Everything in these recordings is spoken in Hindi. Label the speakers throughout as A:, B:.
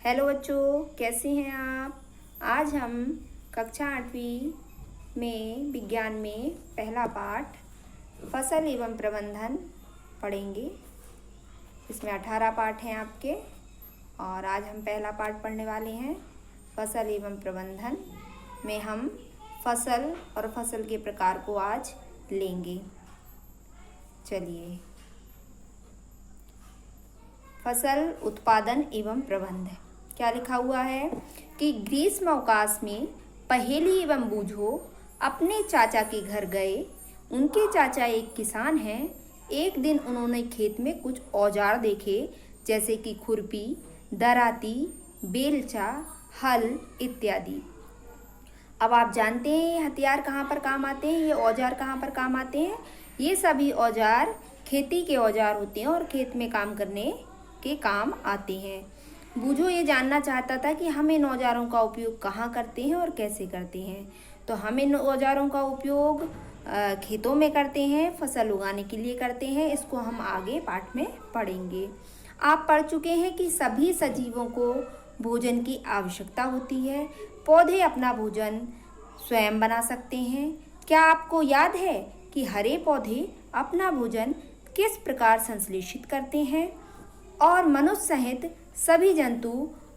A: हेलो बच्चों, कैसे हैं आप। आज हम कक्षा 8वीं में विज्ञान में पहला पाठ फसल एवं प्रबंधन पढ़ेंगे। इसमें 18 पाठ हैं आपके और आज हम पहला पाठ पढ़ने वाले हैं। फसल एवं प्रबंधन में हम फसल और फसल के प्रकार को आज लेंगे। चलिए, फसल उत्पादन एवं प्रबंधन क्या लिखा हुआ है कि ग्रीष्म अवकाश में पहेली एवं बूझो अपने चाचा के घर गए। उनके चाचा एक किसान हैं। एक दिन उन्होंने खेत में कुछ औजार देखे, जैसे कि खुरपी, दराती, बेलचा, हल इत्यादि। अब आप जानते हैं ये हथियार कहाँ पर काम आते हैं, ये औजार कहाँ पर काम आते हैं। ये सभी औजार खेती के औजार होते हैं और खेत में काम करने के काम आते हैं। बूझो ये जानना चाहता था कि हम इन औजारों का उपयोग कहाँ करते हैं और कैसे करते हैं। तो हम इन औजारों का उपयोग खेतों में करते हैं, फसल उगाने के लिए करते हैं। इसको हम आगे पाठ में पढ़ेंगे। आप पढ़ चुके हैं कि सभी सजीवों को भोजन की आवश्यकता होती है। पौधे अपना भोजन स्वयं बना सकते हैं। क्या आपको याद है कि हरे पौधे अपना भोजन किस प्रकार संश्लेषित करते हैं और मनुष्य सहित सभी जंतु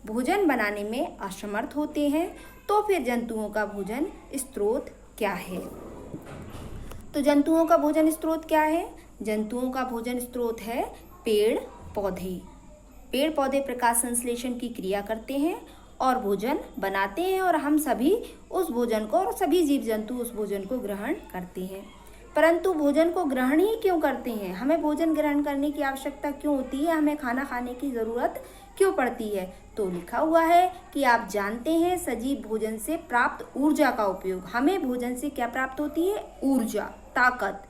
A: भोजन बनाने में असमर्थ होते हैं। तो फिर जंतुओं का भोजन स्रोत क्या है। तो जंतुओं का भोजन स्रोत क्या है। जंतुओं का भोजन स्रोत है पेड़ पौधे। पेड़ पौधे प्रकाश संश्लेषण की क्रिया करते हैं और भोजन बनाते हैं और हम सभी उस भोजन को और सभी जीव जंतु उस भोजन को ग्रहण करते हैं। परंतु भोजन को ग्रहण ही क्यों करते हैं, हमें भोजन ग्रहण करने की आवश्यकता क्यों होती है, हमें खाना खाने की ज़रूरत क्यों पड़ती है। तो लिखा हुआ है कि आप जानते हैं सजीव भोजन से प्राप्त ऊर्जा का उपयोग, हमें भोजन से क्या प्राप्त होती है, ऊर्जा, ताकत,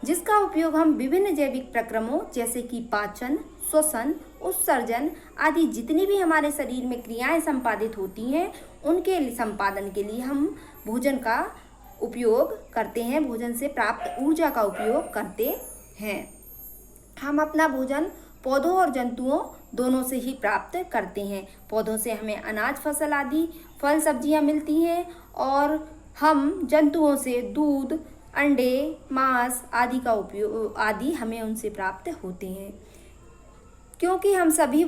A: जिसका उपयोग हम विभिन्न जैविक प्रक्रमों जैसे कि पाचन, श्वसन, उत्सर्जन आदि जितनी भी हमारे शरीर में क्रियाएं संपादित होती हैं उनके संपादन के लिए हम भोजन का उपयोग करते हैं, भोजन से प्राप्त ऊर्जा का उपयोग करते हैं। हम अपना भोजन पौधों और जंतुओं दोनों से ही प्राप्त करते हैं। पौधों से हमें अनाज, फसल आदि फल सब्जियां मिलती हैं और हम जंतुओं से दूध, अंडे, मांस आदि का उपयोग आदि हमें उनसे प्राप्त होते हैं। क्योंकि हम सभी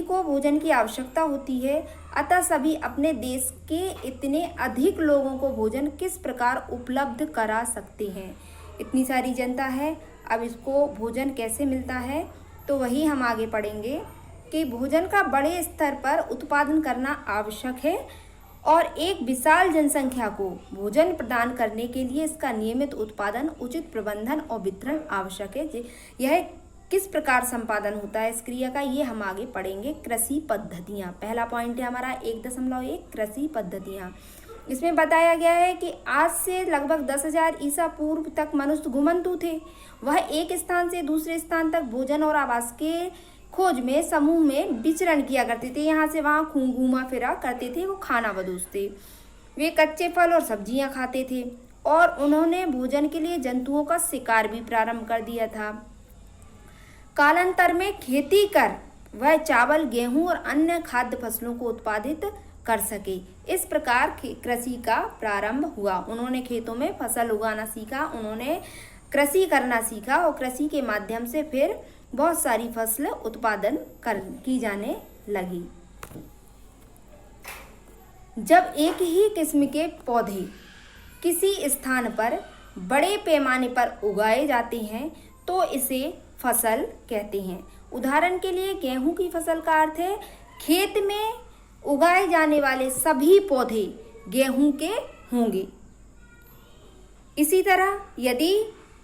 A: को भोजन की आवश्यकता होती है, अतः सभी अपने देश के इतने अधिक लोगों को भोजन किस प्रकार उपलब्ध करा सकते हैं। इतनी सारी जनता है, अब इसको भोजन कैसे मिलता है तो वही हम आगे पढ़ेंगे कि भोजन का बड़े स्तर पर उत्पादन करना आवश्यक है और एक विशाल जनसंख्या को भोजन प्रदान करने के लिए इसका नियमित उत्पादन, उचित प्रबंधन और वितरण आवश्यक है। यह किस प्रकार संपादन होता है इस क्रिया का, ये हम आगे पढ़ेंगे। कृषि पद्धतियाँ, पहला पॉइंट है हमारा 1.1 कृषि पद्धतियाँ। इसमें बताया गया है कि आज से लगभग 10,000 ईसा पूर्व तक मनुष्य घुमंतु थे। वह एक स्थान से दूसरे स्थान तक भोजन और आवास के खोज में समूह में विचरण किया करते थे। यहाँ से वहाँ घूमा फिरा करते थे। वो खाना बदोश थे। वे कच्चे फल और सब्जियाँ खाते थे और उन्होंने भोजन के लिए जंतुओं का शिकार भी प्रारंभ कर दिया था। कालांतर में खेती कर वह चावल, गेहूं और अन्य खाद्य फसलों को उत्पादित कर सके। इस प्रकार कृषि का प्रारंभ हुआ। उन्होंने खेतों में फसल उगाना सीखा, उन्होंने कृषि करना सीखा और कृषि के माध्यम से फिर बहुत सारी फसल उत्पादन की जाने लगी। जब एक ही किस्म के पौधे किसी स्थान पर बड़े पैमाने पर उगाए जाते हैं तो इसे फसल कहते हैं। उदाहरण के लिए गेहूं की फसल का अर्थ है खेत में उगाए जाने वाले सभी पौधे गेहूं के होंगे। इसी तरह यदि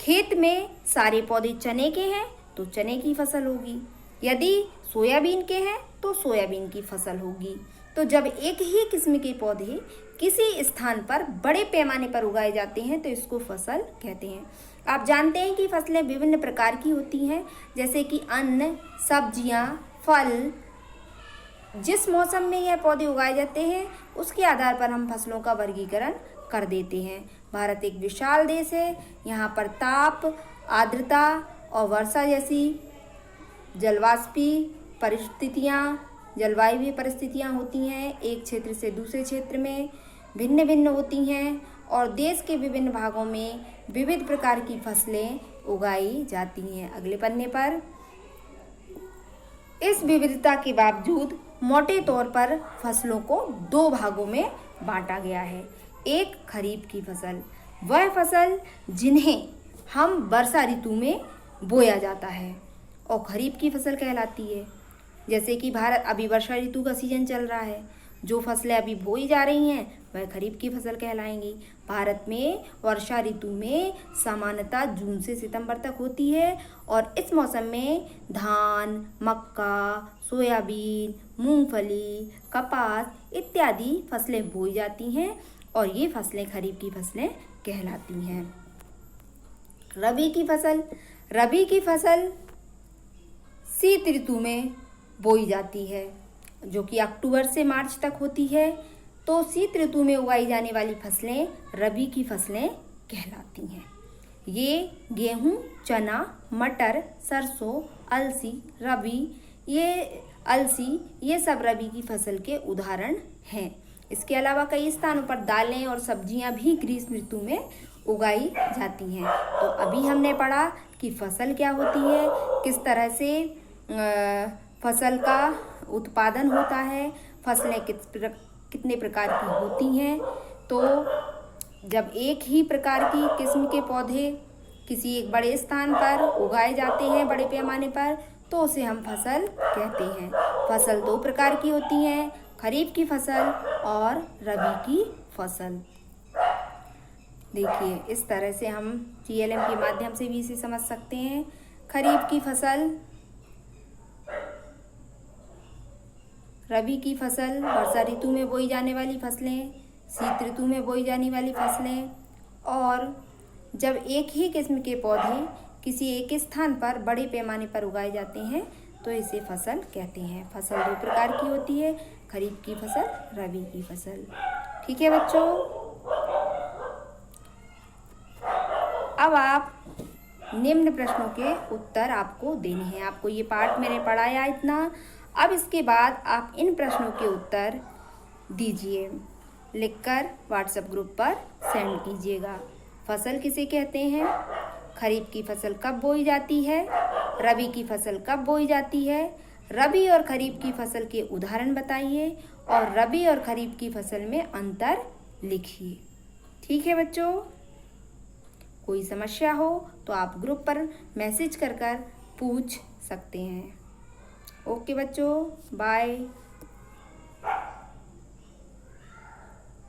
A: खेत में सारे पौधे चने के हैं तो चने की फसल होगी, यदि सोयाबीन के हैं तो सोयाबीन की फसल होगी। तो जब एक ही किस्म के पौधे किसी स्थान पर बड़े पैमाने पर उगाए जाते हैं तो इसको फसल कहते हैं। आप जानते हैं कि फसलें विभिन्न प्रकार की होती हैं, जैसे कि अन्न, सब्जियां, फल। जिस मौसम में यह पौधे उगाए जाते हैं उसके आधार पर हम फसलों का वर्गीकरण कर देते हैं। भारत एक विशाल देश है। यहाँ पर ताप, आर्द्रता और वर्षा जैसी जलवाष्पी परिस्थितियाँ, जलवायु परिस्थितियाँ होती हैं एक क्षेत्र से दूसरे क्षेत्र में भिन्न भिन्न होती हैं और देश के विभिन्न भागों में विविध प्रकार की फसलें उगाई जाती हैं। अगले पन्ने पर, इस विविधता के बावजूद मोटे तौर पर फसलों को दो भागों में बांटा गया है। एक खरीफ की फसल, वह फसल जिन्हें हम वर्षा ऋतु में बोया जाता है और खरीफ की फसल कहलाती है। जैसे कि भारत अभी वर्षा ऋतु का सीजन चल रहा है, जो फसलें अभी बोई जा रही हैं वह खरीफ की फसल कहलाएंगी। भारत में वर्षा ऋतु में सामान्यतः जून से सितंबर तक होती है और इस मौसम में धान, मक्का, सोयाबीन, मूंगफली, कपास इत्यादि फसलें बोई जाती हैं और ये फसलें खरीफ की फसलें कहलाती हैं। रबी की फसल, रबी की फसल शीत ऋतु में बोई जाती है जो कि अक्टूबर से मार्च तक होती है। तो शीत ऋतु में उगाई जाने वाली फसलें रबी की फसलें कहलाती हैं। ये गेहूं, चना, मटर, सरसों, अलसी, ये सब रबी की फसल के उदाहरण हैं। इसके अलावा कई स्थानों पर दालें और सब्जियां भी ग्रीष्म ऋतु में उगाई जाती हैं। तो अभी हमने पढ़ा कि फसल क्या होती है, किस तरह से फसल का उत्पादन होता है, फसलें कितने प्रकार की होती हैं। तो जब एक ही प्रकार की किस्म के पौधे किसी एक बड़े स्थान पर उगाए जाते हैं बड़े पैमाने पर, तो उसे हम फसल कहते हैं। फसल दो प्रकार की होती हैं, खरीफ की फसल और रबी की फसल। देखिए इस तरह से हम TLM के माध्यम से भी इसे समझ सकते हैं। खरीफ की फसल, रबी की फसल वर्षा ऋतु में बोई जाने वाली फसलें, शीत ऋतु में बोई जाने वाली फसलें, और जब एक ही किस्म के पौधे किसी एक स्थान पर बड़े पैमाने पर उगाए जाते हैं तो इसे फसल कहते हैं। फसल दो प्रकार की होती है, खरीफ की फसल, रबी की फसल। ठीक है बच्चों, अब आप निम्न प्रश्नों के उत्तर आपको देने हैं। आपको ये पाठ मैंने पढ़ाया इतना, अब इसके बाद आप इन प्रश्नों के उत्तर दीजिए, लिखकर व्हाट्सएप ग्रुप पर सेंड कीजिएगा। फसल किसे कहते हैं, खरीफ की फसल कब बोई जाती है, रबी की फसल कब बोई जाती है, रबी और खरीफ की फसल के उदाहरण बताइए और रबी और खरीफ की फसल में अंतर लिखिए। ठीक है बच्चों, कोई समस्या हो तो आप ग्रुप पर मैसेज कर पूछ सकते हैं। ओके बच्चों, बाय।